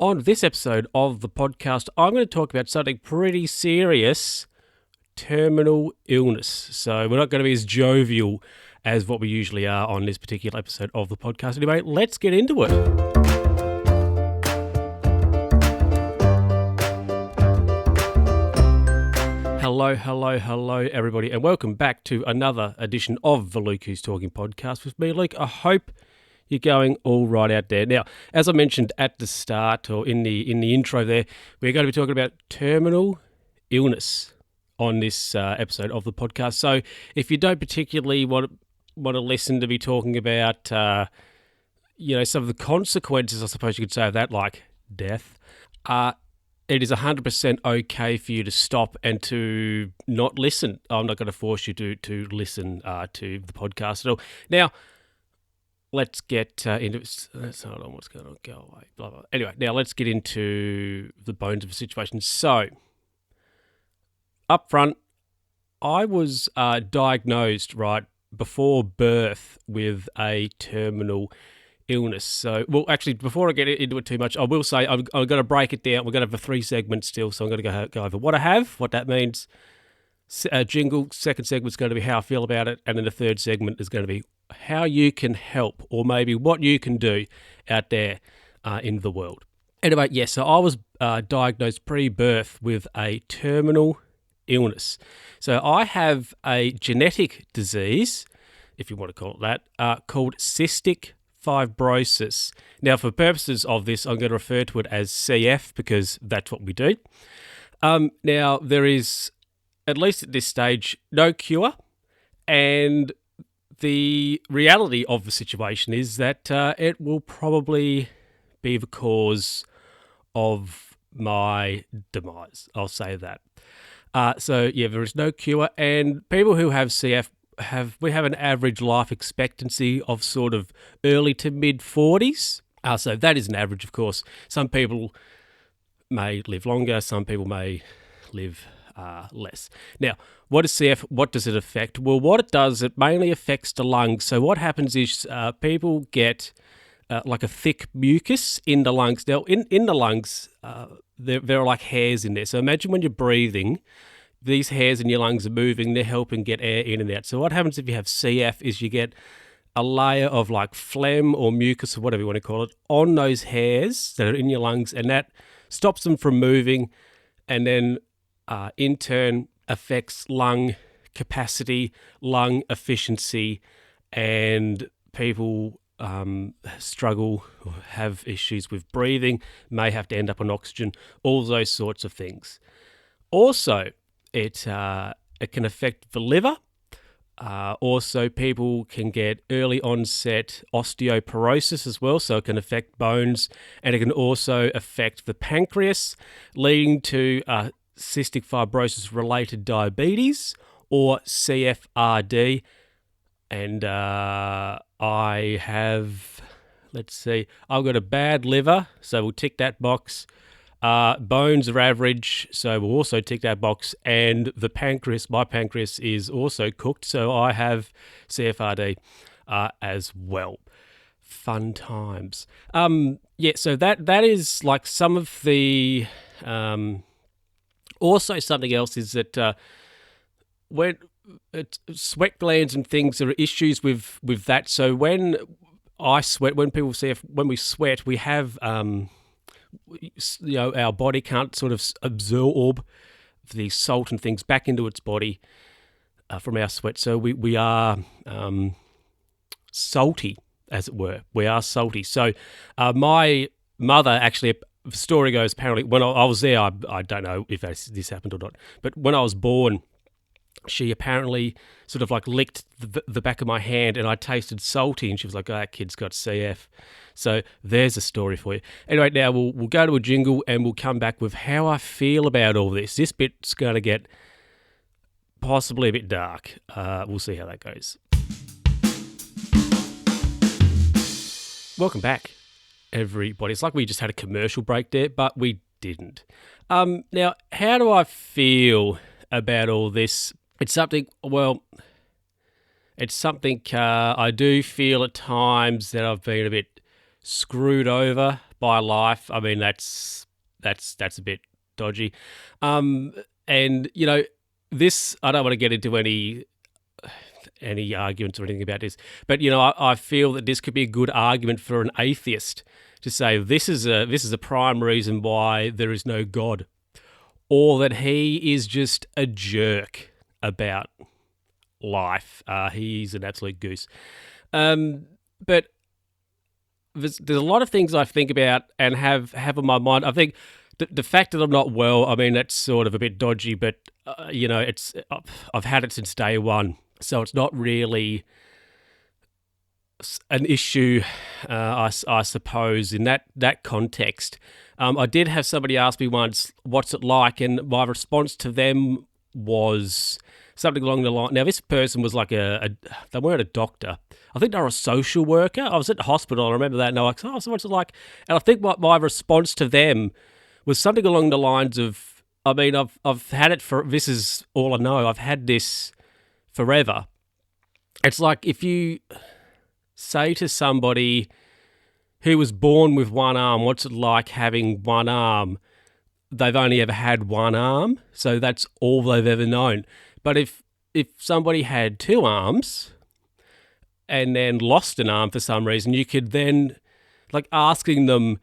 On this episode of the podcast, I'm going to talk about something pretty serious, terminal illness. So we're not going to be as jovial as what we usually are on this particular episode of the podcast. Anyway, let's get into it. Hello, everybody, and welcome back to another edition of the Luke Who's Talking podcast with me, Luke. I hope you're going all right out there. Now, as I mentioned at the start or in the intro there, we're going to be talking about terminal illness on this episode of the podcast. So if you don't particularly want to listen to me talking about, some of the consequences, I suppose you could say, of that, like death, it is 100% okay for you to stop and to not listen. I'm not going to force you to listen to the podcast at all. Now, let's get into it. Hold on, what's going on? Go away. Blah, blah. Anyway, now let's get into the bones of the situation. So, up front, I was diagnosed right before birth with a terminal illness. So, well, actually, before I get into it too much, I will say I'm going to break it down. We're going to have a 3 segments still, so I'm going to go over what I have, what that means. Jingle. Second segment's going to be how I feel about it, and then the third segment is going to be how you can help, or maybe what you can do out there in the world. Anyway, so I was diagnosed pre-birth with a terminal illness. So I have a genetic disease, if you want to call it that, called cystic fibrosis. Now, for purposes of this, I'm going to refer to it as CF because that's what we do. Now, there is, at least at this stage, no cure, and the reality of the situation is that it will probably be the cause of my demise. I'll say that. There is no cure, and people who have CF have an average life expectancy of sort of early to mid 40s. So that is an average, of course. Some people may live longer. Some people may live less. Now, what is CF? What does it affect? Well, what it does, it mainly affects the lungs. So what happens is people get like a thick mucus in the lungs. Now, in the lungs, there are like hairs in there. So imagine when you're breathing, these hairs in your lungs are moving. They're helping get air in and out. So what happens if you have CF is you get a layer of like phlegm or mucus or whatever you want to call it on those hairs that are in your lungs, and that stops them from moving, and then in turn affects lung capacity, lung efficiency, and people struggle or have issues with breathing, may have to end up on oxygen, all those sorts of things. Also, it can affect the liver. Also, people can get early onset osteoporosis as well, so it can affect bones, and it can also affect the pancreas, leading to cystic fibrosis related diabetes or CFRD. And I have, I've got a bad liver, so we'll tick that box. Bones are average, so we'll also tick that box. And the pancreas, my pancreas is also cooked, so I have CFRD as well. Fun times. So that is like some of the... Also, something else is that when sweat glands and things, there are issues with that. So when I sweat, when we sweat, we have, our body can't sort of absorb the salt and things back into its body from our sweat. So we are salty, as it were. We are salty. So my mother actually... The story goes, apparently, when I was there, I don't know if this happened or not, but when I was born, she apparently sort of like licked the back of my hand and I tasted salty, and she was like, oh, that kid's got CF. So there's a story for you. Anyway, now we'll go to a jingle and we'll come back with how I feel about all this. This bit's going to get possibly a bit dark. We'll see how that goes. Welcome back, everybody. It's like we just had a commercial break there, but we didn't. Now, how do I feel about all this? It's something I do feel at times that I've been a bit screwed over by life, I mean, that's a bit dodgy. And this, I don't want to get into any arguments or anything about this, but I feel that this could be a good argument for an atheist to say this is a prime reason why there is no God, or that he is just a jerk about life. He's an absolute goose. But there's a lot of things I think about and have on my mind. I think the fact that I'm not well, I mean, that's sort of a bit dodgy, but it's I've had it since day one, so it's not really an issue, I suppose, in that context. I did have somebody ask me once, what's it like? And my response to them was something along the line. Now, this person was like they weren't a doctor. I think they were a social worker. I was at the hospital. I remember that. And I was like, oh, so what's it like? And I think my response to them was something along the lines of, I mean, I've had it this is all I know. I've had this forever. It's like if you say to somebody who was born with one arm, what's it like having one arm? They've only ever had one arm, so that's all they've ever known. But if somebody had two arms and then lost an arm for some reason, you could then, like, asking them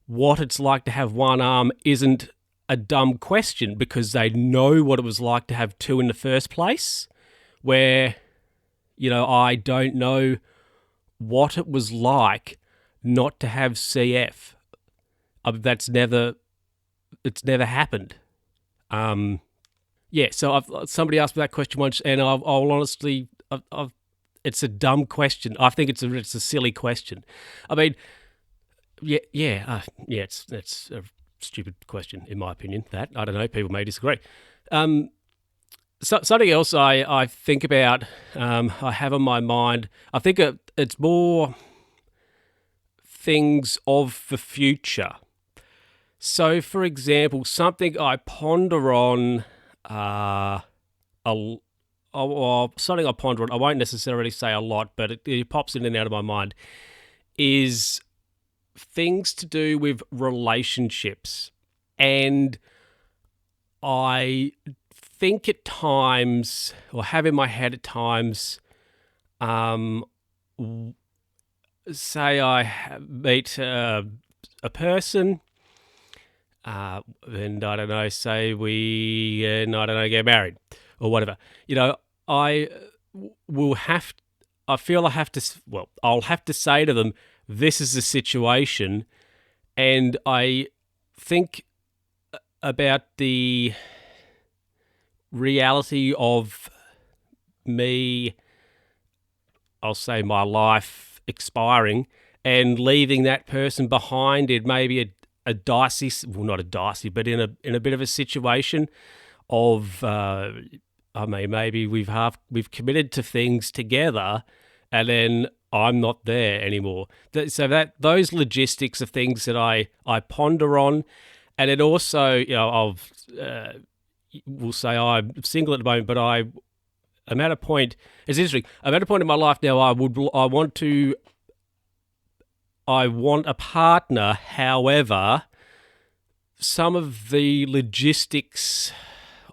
what it's like to have one arm isn't a dumb question because they know what it was like to have two in the first place, where, I don't know what it was like not to have CF. It's never happened. So somebody asked me that question once, and I'll honestly, it's a dumb question. I think it's a silly question. I mean, it's a stupid question in my opinion. That, I don't know, people may disagree. Something else I think about, I have on my mind. I think it's more things of the future. So, for example, something I ponder on, something I ponder on, I won't necessarily say a lot, but it pops in and out of my mind, is things to do with relationships. And I think at times, or have in my head at times, say I meet a person, and I don't know, say we, get married or whatever. I'll have to say to them, this is the situation, and I think about the reality of me, I'll say my life expiring and leaving that person behind in maybe a dicey, well, not a dicey, but in a bit of a situation of, maybe we've committed to things together, and then I'm not there anymore. So that those logistics are things that I ponder on, and it also, we'll say I'm single at the moment, but I'm at a point. It's interesting. I'm at a point in my life now. I want a partner. However, some of the logistics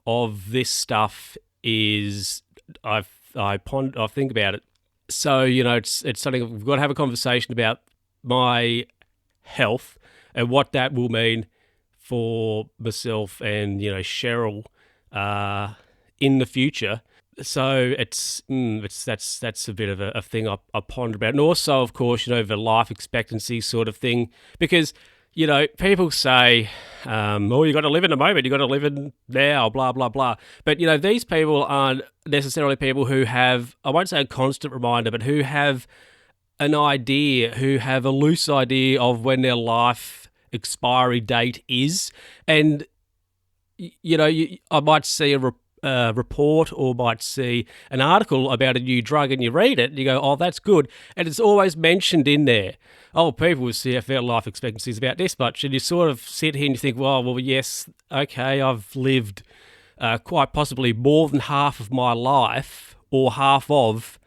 of this stuff is I think about it. So it's something we've got to have a conversation about my health and what that will mean for myself and Cheryl in the future. So that's a bit of a thing I ponder about, and also, of course, the life expectancy sort of thing, because people say, "Oh, you got to live in the moment, you got to live in now," blah blah blah. But these people aren't necessarily people who have, I won't say a constant reminder, but who have an idea, who have a loose idea of when their life expiry date is, and I might see a report or might see an article about a new drug, and you read it and you go, oh, that's good, and it's always mentioned in there, oh, people with CF, life expectancy is about this much, and you sort of sit here and you think, well, yes, okay, I've lived quite possibly more than half of my life, or half of,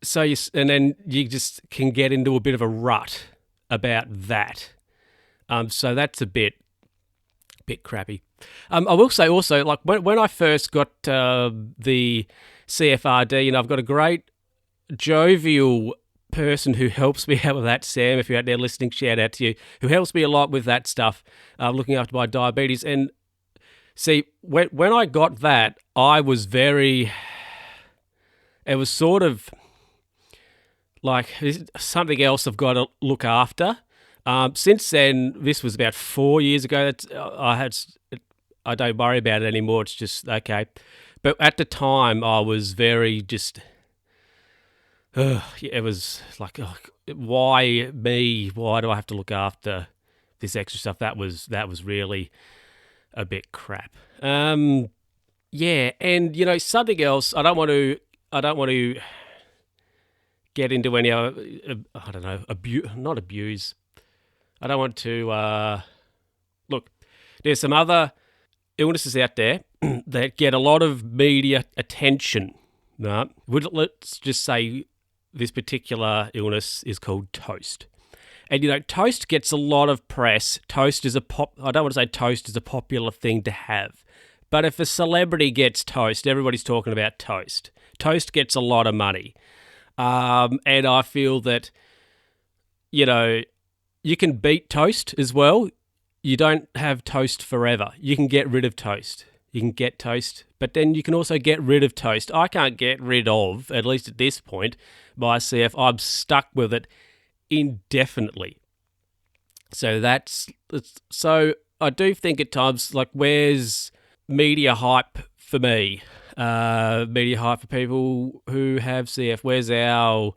and then you just can get into a bit of a rut about that. So that's a bit crappy. I will say also, like when I first got the CFRD, I've got a great jovial person who helps me out with that. Sam, if you're out there listening, shout out to you, who helps me a lot with that stuff, looking after my diabetes. And see, when I got that, I was it was sort of like something else I've got to look after. Since then, this was about 4 years ago. I don't worry about it anymore. It's just okay. But at the time, I was very just. It was like, why me? Why do I have to look after this extra stuff? That was really a bit crap. Yeah, and something else. I don't want to get into any I don't know, not abuse. I don't want to look. There's some other illnesses out there that get a lot of media attention. No, let's just say this particular illness is called toast. And, toast gets a lot of press. Toast is I don't want to say toast is a popular thing to have. But if a celebrity gets toast, everybody's talking about toast. Toast gets a lot of money. And I feel that, you can beat toast as well. You don't have toast forever. You can get rid of toast. You can get toast, but then you can also get rid of toast. I can't get rid of, at least at this point, my CF. I'm stuck with it indefinitely. So I do think at times, like, where's media hype for me? Media hype for people who have CF. Where's our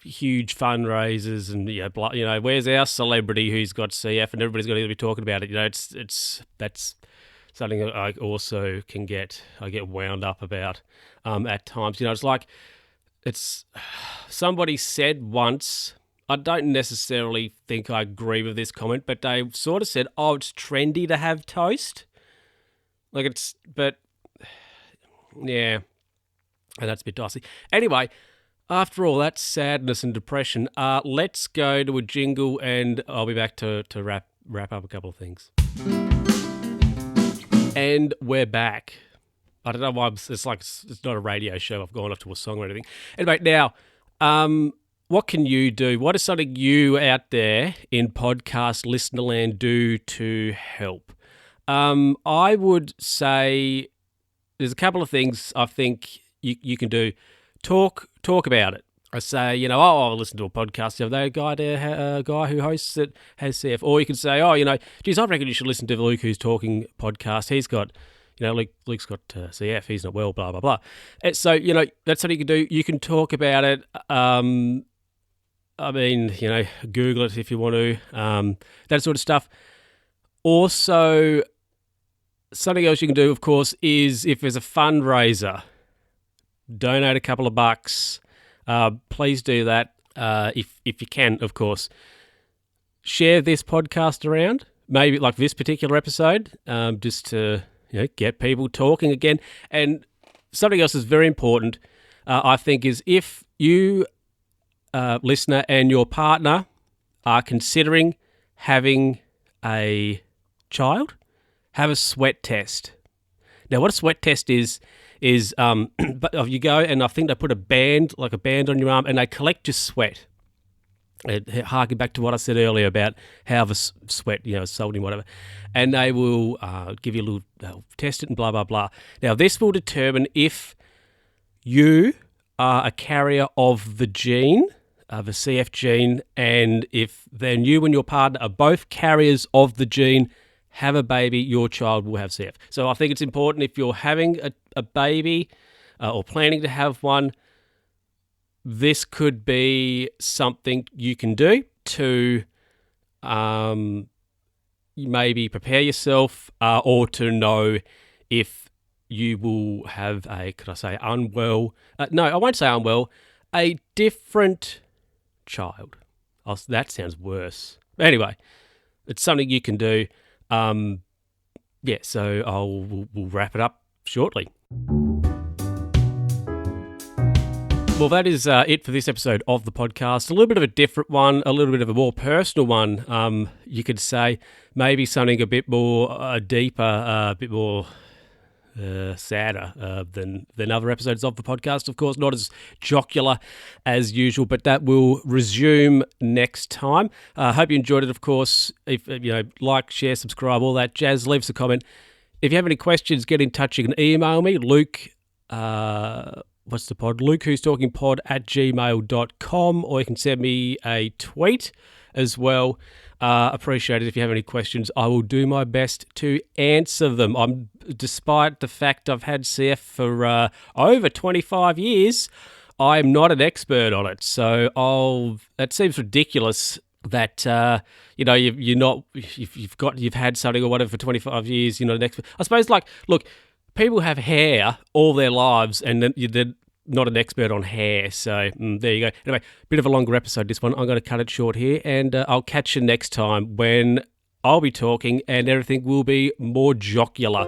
huge fundraisers and where's our celebrity who's got CF and everybody's got to be talking about it? That's something I also get wound up about at times. It's somebody said once, I don't necessarily think I agree with this comment, but they sort of said, oh, it's trendy to have toast. But yeah, and that's a bit dicey. Anyway, after all that sadness and depression, let's go to a jingle and I'll be back to wrap up a couple of things. And we're back. I don't know why it's not a radio show. I've gone off to a song or anything. Anyway, now, what can you do? What is something you out there in podcast listener land do to help? I would say there's a couple of things I think you can do. Talk about it. I say, I'll listen to a podcast the other day, a guy who hosts it has CF. Or you can say, geez, I reckon you should listen to the Luke Who's Talking podcast. He's got, Luke's got CF. He's not well, blah, blah, blah. And so, that's something you can do. You can talk about it. Google it if you want to, that sort of stuff. Also, something else you can do, of course, is if there's a fundraiser, donate a couple of bucks. Please do that if you can, of course. Share this podcast around, maybe like this particular episode, just to get people talking again. And something else is very important, I think, is if you, listener, and your partner are considering having a child, have a sweat test. Now, what a sweat test is but you go and I think they put a band on your arm and they collect your sweat. Harking back to what I said earlier about how the sweat, salty, whatever. And they will give you a little, they'll test it and blah, blah, blah. Now, this will determine if you are a carrier of the gene, the CF gene, and if then you and your partner are both carriers of the gene, have a baby, your child will have CF. So I think it's important if you're having a baby or planning to have one, this could be something you can do to maybe prepare yourself or to know if you will have a different child. That sounds worse. Anyway, it's something you can do. So we'll wrap it up shortly. Well, that is it for this episode of the podcast. A little bit of a different one, a little bit of a more personal one, you could say. Maybe something a bit more deeper, a bit more sadder than other episodes of the podcast. Of course, not as jocular as usual, but that will resume next time. Hope you enjoyed it, of course. If like, share, subscribe, all that jazz, leave us a comment. If you have any questions, get in touch. You can email me, Luke, what's the pod? Luke Who's Talking Pod at gmail.com, or you can send me a tweet as well. Appreciate it. If you have any questions, I will do my best to answer them. Despite the fact I've had CF for over 25 years, I'm not an expert on it. So it seems ridiculous that you've had something or whatever for 25 years. You're not an expert. I suppose, look, people have hair all their lives, and then they're not an expert on hair. So there you go. Anyway, bit of a longer episode, this one. I'm going to cut it short here, and I'll catch you next time when I'll be talking and everything will be more jocular.